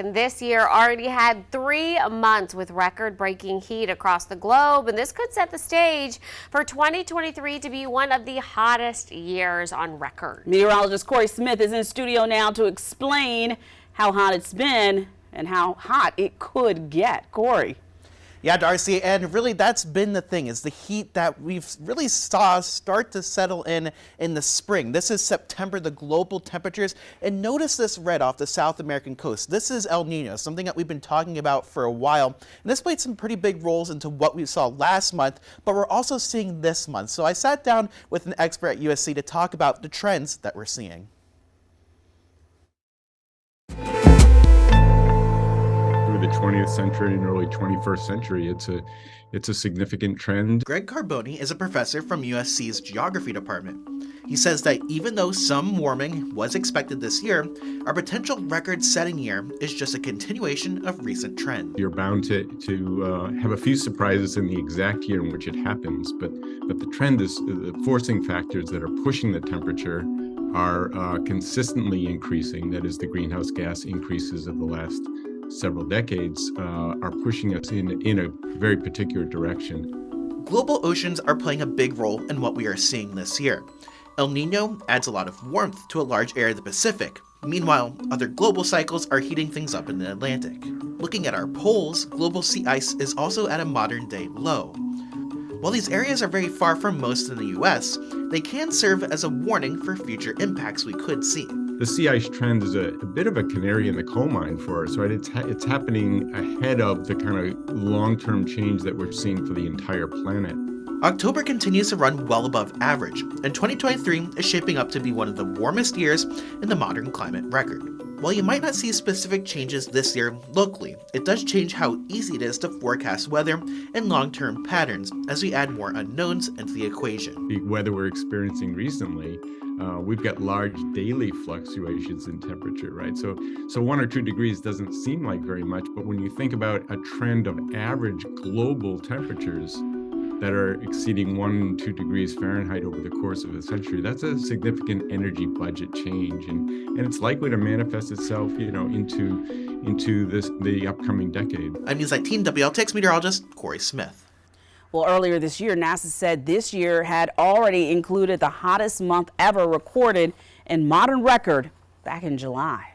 And this year already had 3 months with record-breaking heat across the globe, and this could set the stage for 2023 to be one of the hottest years on record. Meteorologist Corey Smith is in studio now to explain how hot it's been and how hot it could get. Corey. Yeah, Darcy, and really that's been the thing, is the heat that we've really saw start to settle in the spring. This is September, the global temperatures, and notice this red off the South American coast. This is El Nino, something that we've been talking about for a while, and this played some pretty big roles into what we saw last month, but we're also seeing this month. So I sat down with an expert at USC to talk about the trends that we're seeing. The 20th century and early 21st century, it's a significant trend. Greg Carboni is a professor from USC's geography department. He says that even though some warming was expected this year, our potential record-setting year is just a continuation of recent trends. You're bound to have a few surprises in the exact year in which it happens, but the trend is the forcing factors that are pushing the temperature are consistently increasing. That is, the greenhouse gas increases of the last several decades are pushing us in a very particular direction. Global oceans are playing a big role in what we are seeing this year. El Nino adds a lot of warmth to a large area of the Pacific. Meanwhile, other global cycles are heating things up in the Atlantic. Looking at our poles, global sea ice is also at a modern-day low. While these areas are very far from most in the US, they can serve as a warning for future impacts we could see. The sea ice trend is a bit of a canary in the coal mine for us, right? It's happening ahead of the kind of long-term change that we're seeing for the entire planet. October continues to run well above average, and 2023 is shaping up to be one of the warmest years in the modern climate record. While you might not see specific changes this year locally, it does change how easy it is to forecast weather and long-term patterns as we add more unknowns into the equation. The weather we're experiencing recently, we've got large daily fluctuations in temperature, right? So 1 or 2 degrees doesn't seem like very much, but when you think about a trend of average global temperatures that are exceeding 1 to 2 degrees Fahrenheit over the course of a century, that's a significant energy budget change, and it's likely to manifest itself, into the upcoming decade. I'm News 19 WLTX meteorologist Corey Smith. Well, earlier this year, NASA said this year had already included the hottest month ever recorded in modern record back in July.